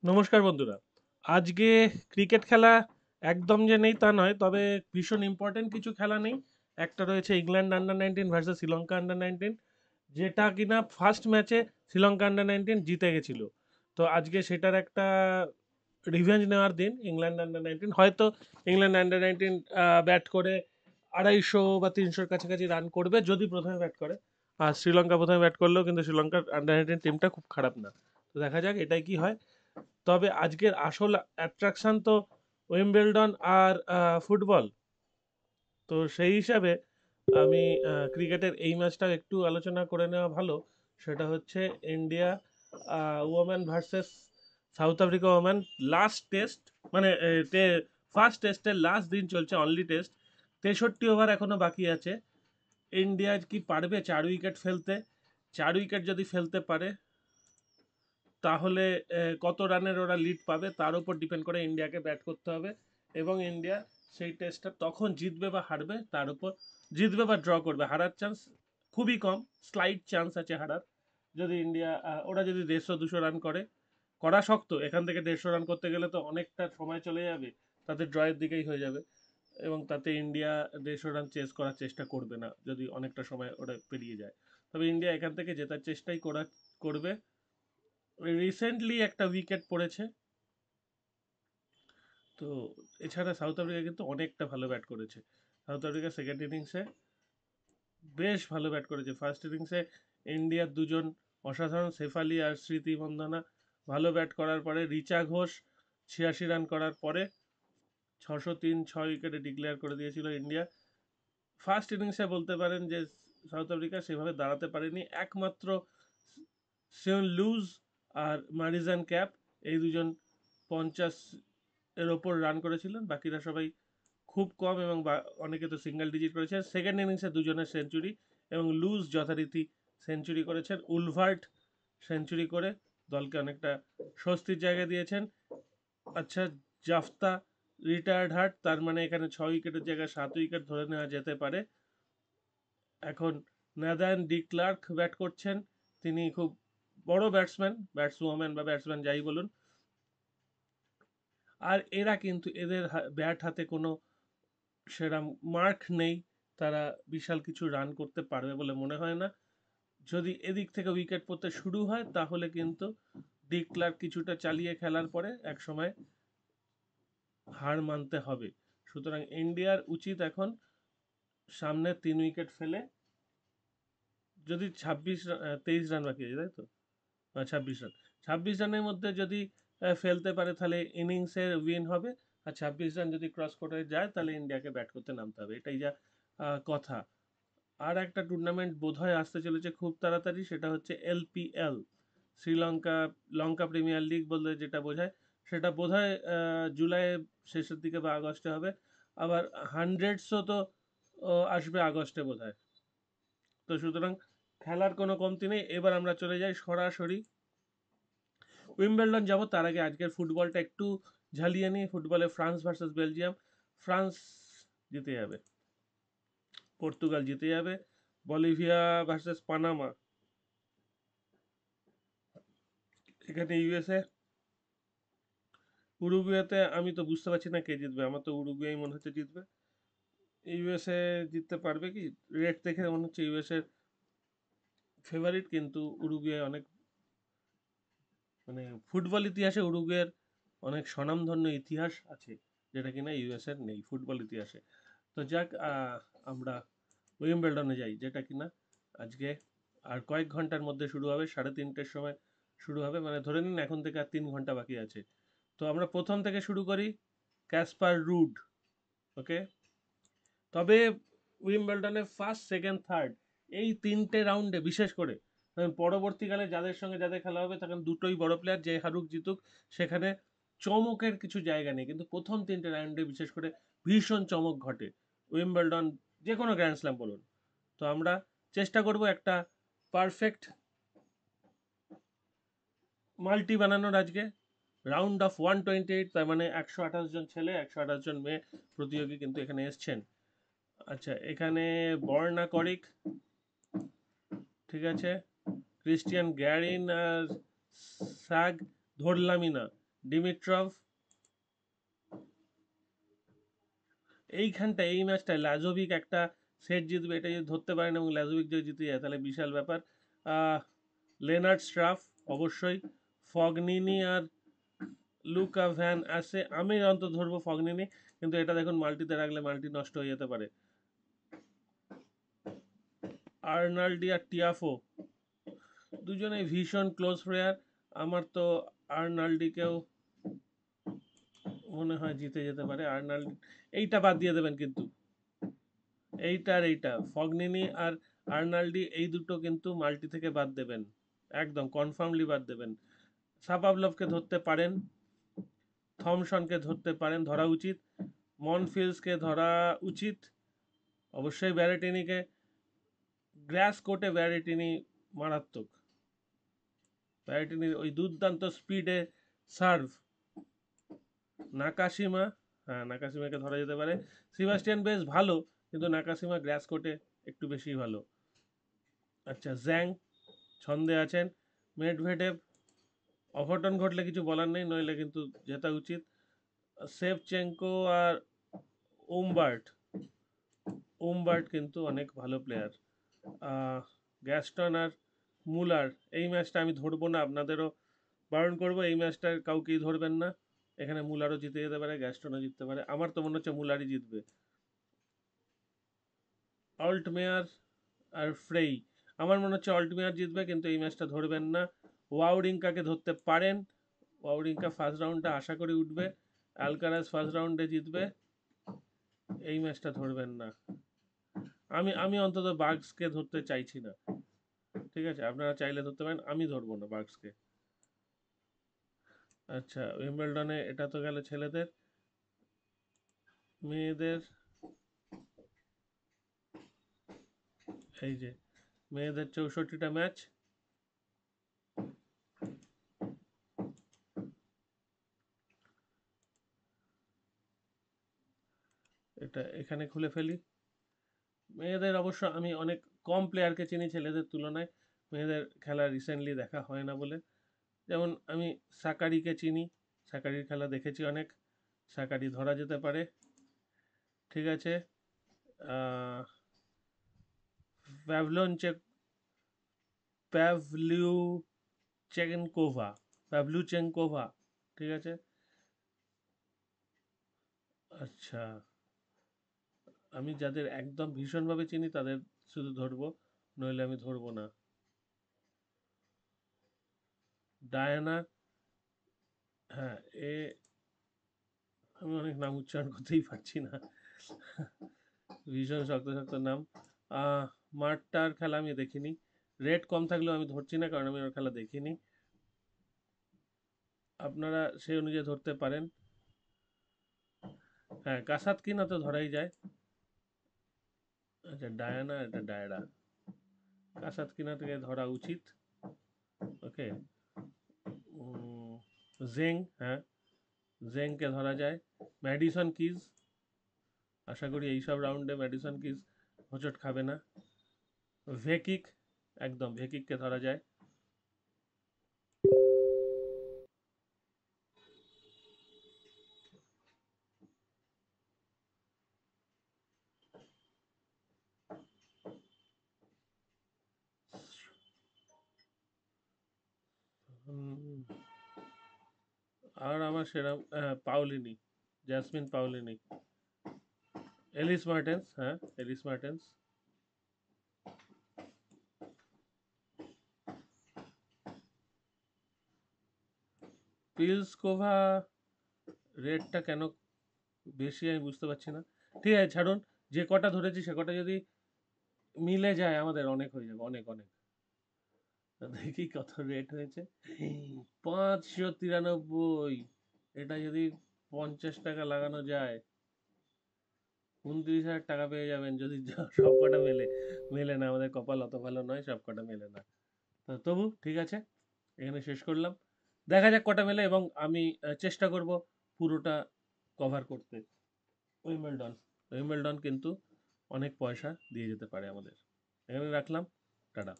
নমস্কার বন্ধুরা। আজকে ক্রিকেট খেলা একদম যে নেই তা নয়, তবে ভীষণ ইম্পর্টেন্ট কিছু খেলা নেই। একটা রয়েছে England under 19 versus Sri Lanka under 19, যেটা কিনা ফার্স্ট ম্যাচে শ্রীলঙ্কা আন্ডার 19 জিতে গেছিল। তো আজকে সেটার একটা রিভেঞ্জ নেওয়ার দিন। ইংল্যান্ড আন্ডার 19 হয়তো ইংল্যান্ড আন্ডার 19 ব্যাট করে 250 বা 300-র কাছাকাছি রান করবে যদি প্রথমে ব্যাট করে। আর শ্রীলঙ্কা প্রথমে ব্যাট করলেও কিন্তু শ্রীলঙ্কার আন্ডার 19 টিমটা খুব খারাপ না। তো দেখা যাক এটাই কি হয়। তবে আজকের আসল অ্যাট্রাকশন তো উইম্বেলডন আর ফুটবল। তো সেই হিসাবে আমি ক্রিকেটের এই ম্যাচটা একটু আলোচনা করে নেওয়া ভালো। সেটা হচ্ছে India women versus south Africa women. Last test, মানে ফার্স্ট টেস্টের লাস্ট দিন চলছে, অনলি টেস্ট। 63 ওভার এখনো বাকি আছে। ইন্ডিয়া কি পারবে 4 উইকেট ফেলতে? 4 উইকেট যদি ফেলতে পারে তাহলে কত রানের ওরা লিড পাবে তার উপর ডিপেন্ড করে ইন্ডিয়াকে ব্যাট করতে হবে। এবং ইন্ডিয়া সেই টেস্টটা তখন জিতবে বা হারবে তার উপর, জিতবে বা ড্র করবে। হারার চান্স খুবই কম, স্লাইট চান্স আছে হারার। যদি ইন্ডিয়া ওরা যদি 150-200 রান করে, করা শক্ত। এখান থেকে 150 রান করতে গেলে তো অনেকটা সময় চলে যাবে, তাদের ড্রয়ের দিকেই হয়ে যাবে। এবং তাতে ইন্ডিয়া 150 রান চেস করার চেষ্টা করবে না যদি অনেকটা সময় ওরা পেরিয়ে যায়। তবে ইন্ডিয়া এখান থেকে জেতার চেষ্টাই করবে। রিসেন্টলি একটা উইকেট পড়েছে। তো এছাড়া সাউথ আফ্রিকা কিন্তু অনেকটা ভালো ব্যাট করেছে। সাউথ আফ্রিকা সেকেন্ড ইনিংসে বেশ ভালো ব্যাট করেছে। ফার্স্ট ইনিংসে ইন্ডিয়ার দুজন অসাধারণ, শেফালি আর স্মৃতি মন্দানা ভালো ব্যাট করার পরে রিচা ঘোষ 86 রান করার পরে 603 6 উইকেটে ডিক্লেয়ার করে দিয়েছিল ইন্ডিয়া। ফার্স্ট ইনিংসে বলতে পারেন যে সাউথ আফ্রিকা সেভাবে দাঁড়াতে পারেনি। একমাত্র সিয়ন লুজ আর মারিজান ক্যাপ এই দুজন 50 এর ওপর রান করেছিলেন, বাকিরা সবাই খুব কম এবং অনেকে তো সিঙ্গেল ডিজিট করেছেন। সেকেন্ড ইনিংসে দুজনের সেঞ্চুরি এবং লুজ যথারীতি সেঞ্চুরি করেছেন। উলভার্ট সেঞ্চুরি করে দলকে অনেকটা স্বস্তির জায়গা দিয়েছেন। আচ্ছা, জাফতা রিটায়ার্ড হার্ট, তার মানে এখানে 6 উইকেটের জায়গায় 7 উইকেট ধরে নেওয়া যেতে পারে। এখন নাদান ডি ক্লার্ক ব্যাট করছেন। তিনি খুব বড় ব্যাটসম্যান বা ব্যাটসম্যান যাই বলুন। আর এরা কিন্তু এদের ব্যাট হাতে কোনো সেরা মার্ক নেই। তারা বিশাল কিছু রান করতে পারবে বলে মনে হয় না। যদি এদিক থেকে উইকেট পড়তে শুরু হয় তাহলে কিন্তু ডি ক্লার্ক কিছুটা চালিয়ে খেলার পরে একসময় হার মানতে হবে। সুতরাং ইন্ডিয়ার উচিত এখন সামনে 3 উইকেট ফেলে, যদি 23 রান বাকি আছে তাই তো, 26 রান, 26 রানের মধ্যে যদি ফেলতে পারে তাহলে ইনিংসের উইন হবে। আর 26 রান যদি ক্রস করে যায় তাহলে ইন্ডিয়াকে ব্যাট করতে নামতে হবে, এটাই যা কথা। আর একটা টুর্নামেন্ট বোধহয় আসতে চলেছে খুব তাড়াতাড়ি, সেটা হচ্ছে এলপিএল, শ্রীলঙ্কা লঙ্কা প্রিমিয়ার লিগ বলতে যেটা বোঝায়। সেটা বোধহয় জুলাই শেষের দিকে বা আগস্টে হবে। আবার হান্ড্রেডসও তো আসবে আগস্টে বোধহয়। তো সুতরাং খেলার কোনো কমতি নেই। এবার আমরা চলে যাই সরাসরি উইম্বলডন যাব। তার আগে আজকের ফুটবলটা একটু ঝালিয়ে নিই। ফুটবলে ফ্রান্স ভার্সেস বেলজিয়াম। ফ্রান্স জিতে যাবে, পর্তুগাল জিতে যাবে। বলিভিয়া ভার্সেস পানামা, এখানে ইউএসএ উরুগুয়েতে আমি তো বুঝতে পারছি না কে জিতবে। আমার তো উরুগুয়াই মনে হচ্ছে জিতবে। ইউএসএ জিততে পারবে কি? রেট দেখে মনে হচ্ছে ইউএসএ ফেভারিট, কিন্তু উরুগুয়ে অনেক, মানে ফুটবল ইতিহাসে উরুগুয়ের অনেক স্বনামধন্য ইতিহাস আছে, যেটা কিনা ইউএসএর নেই ফুটবল ইতিহাসে। তো যাক, আমরা উইম্বলডনে যাই, যেটা কিনা আজকে আর কয়েক ঘন্টার মধ্যে শুরু হবে। 3:30-র সময় শুরু হবে, মানে ধরে নিন এখন থেকে আর 3 ঘন্টা বাকি আছে। তো আমরা প্রথম থেকে শুরু করি। ক্যাসপার রুড, ওকে। তবে উইম্বলডনে ফার্স্ট, সেকেন্ড, থার্ড এই 3টে রাউন্ডে বিশেষ করে পরবর্তীকালে যাদের সঙ্গে যাদের খেলা হবে তখন দুটোই বড় প্লেয়ার, যে হারুক জিতুক সেখানে চমকের কিছু জায়গা নেই। কিন্তু প্রথম 3টে রাউন্ডে বিশেষ করে ভীষণ চমক ঘটে উইম্বলডন, যে কোনো গ্র্যান্ড স্ল্যাম বলুন। তো আমরা চেষ্টা করব একটা পারফেক্ট মাল্টি বানানোর আজকে। রাউন্ড অফ 128, তার মানে 128 জন ছেলে 128 জন মেয়ে প্রতিযোগী কিন্তু এখানে এসছেন। আচ্ছা, এখানে বর্ণা করিক, ঠিক আছে, ক্রিস্টিয়ান গ্যারিন আর সাগ ধরলামই না, ডিমিট্রভ। এইখানটায় এই ম্যাচটায় লাজোভিক একটা সেট জিতবে, এটা যদি ধরতে পারেন এবং লাজোভিক যদি জিতে যায় তাহলে বিশাল ব্যাপার। লেনার্ড স্ট্রাফ অবশ্যই, ফগনিনি আর লুকা ভ্যান আসে। আমি অন্তত ধরবো ফগনিনি, কিন্তু এটা দেখুন মাল্টিতে রাখলে মাল্টি নষ্ট হয়ে যেতে পারে। আর্নাল্ডি আর টিয়াফো দুজনেই ভীষণ ক্লোজ প্লেয়ার। আমার তো আর্নাল্ডিকেও মনে হয় জিতে যেতে পারে। আর্নাল্ডি, এইটা বাদ দিয়ে দেবেন কিন্তু, এইটা আর এইটা, ফগনিনি আর আর্নাল্ডি, এই দুটো কিন্তু মাল্টি থেকে বাদ দেবেন, একদম কনফার্মলি বাদ দেবেন। সাপাভলভকে ধরতে পারেন, থমসনকে ধরতে পারেন, ধরা উচিত। মনফিল্ডসকে ধরা উচিত অবশ্যই। ব্যারেটিনিকে, গ্রাস কোর্টে ব্যারেটিনি মারাত্মক। ব্যারেটিনির ওই দুর্দান্ত স্পিডে সার্ভ। নাকাশিমা, হ্যাঁ নাকাশিমাকে ধরা যেতে পারে। সেবাস্টিয়ান বেশ ভালো, কিন্তু নাকাশিমা গ্রাস কোর্টে একটু বেশি ভালো। আচ্ছা, জ্যাং ছন্দে আছেন। মেডভেডেভ, অঘটন ঘটলে কিছু বলার নেই, নইলে কিন্তু জেতা উচিত। সেভচেঙ্কো আর ওমবার্ট, ওমবার্ট কিন্তু অনেক ভালো প্লেয়ার। গ্যাস্টন আর মুলার, এই ম্যাচটা আমি ধরবো না, আপনাদেরও বারণ করবো, এই ম্যাচটা কাউকেই ধরবেন না। এখানে মুলারও জিতে যেতে পারে, গ্যাস্টনও জিততে পারে, আমার তো মনে হচ্ছে মুলারই জিতবে। অল্ট মেয়ার আর ফ্রেই, আমার মনে হচ্ছে অল্ট মেয়ার জিতবে, কিন্তু এই ম্যাচটা ধরবেন না। ওয়াউরিঙ্কাকে ধরতে পারেন, ওয়াউরিঙ্কা ফার্স্ট রাউন্ডে আশা করি উঠবে। অ্যালকারাজ ফার্স্ট রাউন্ডে জিতবে, এই ম্যাচটা ধরবেন না। আমি অন্তত বার্গসকে ধরতে চাইছি না, ঠিক আছে? আপনারা চাইলে ধরতে পারেন, আমি ধরবো না বার্গসকে। আচ্ছা, উইম্বলডনে এটা তো গেল ছেলেদের। মেয়েদের, এই যে মেয়েদের 64টা ম্যাচ, এটা এখানে খুলে ফেলি। মেয়েদের অবশ্য আমি অনেক কম প্লেয়ারকে চিনি ছেলেদের তুলনায়, মেয়েদের খেলা রিসেন্টলি দেখা হয় না বলে। যেমন আমি সাকারিকে চিনি, সাকারির খেলা দেখেছি অনেক, সাকারি ধরা যেতে পারে, ঠিক আছে। প্যাভলনচেক, প্যাভলিউচেনকোভা, প্যাভলুচেনকোভা, ঠিক আছে। আচ্ছা, আমি যাদের একদম ভীষণভাবে চিনি তাদের শুধু ধরবো, নইলে আমি ধরবো না। ডায়ানা, হ্যাঁ এ, আমি অনেক নাম উচ্চারণ করতেই পারছি না, ভীষণ শক্ত শক্ত নাম। মাঠটার খেলা আমি দেখিনি, রেট কম থাকলেও আমি ধরছি না, কারণ আমি ওর খেলা দেখিনি। আপনারা সেই অনুযায়ী ধরতে পারেন। হ্যাঁ, কাসাত কিনা তো ধরাই যায়। আচ্ছা, ডায়ানা, এটা ডায়রা, কাসাত কিনা থেকে ধরা উচিত। ওকে, জেং, হ্যাঁ জেংকে ধরা যায়। ম্যাডিসন কিজ, আশা করি এইসব রাউন্ডে ম্যাডিসন কিজ হোঁচট খাবে না। ভেকিক, একদম ভেকিককে ধরা যায়। আর আমার সেরকম, পাউলিনি, জ্যাসমিন পাউলিনি। এলিস মার্টেন্স, হ্যাঁ এলিস মার্টেন্স। পিলসকোভা রেটটা কেন বেশি আমি বুঝতে পারছি না। ঠিক আছে ছাড়ুন, যে কটা ধরেছি সে কটা যদি মিলে যায় আমাদের অনেক হয়ে যাবে, অনেক অনেক। দেখি কত রেট হয়েছে, 593। এটা যদি 50 টাকা লাগানো যায়, 29,000 টাকা পেয়ে যাবেন যদি সব কটা মেলে। মেলে না, আমাদের কপাল অত ভালো নয়, সব কটা মেলে না। তো তবু ঠিক আছে, এখানে শেষ করলাম। দেখা যাক কটা মেলে, এবং আমি চেষ্টা করব পুরোটা কভার করতে। উইম্বলডন, উইম্বলডন কিন্তু অনেক পয়সা দিয়ে যেতে পারে আমাদের। এখানে রাখলাম, টাটা।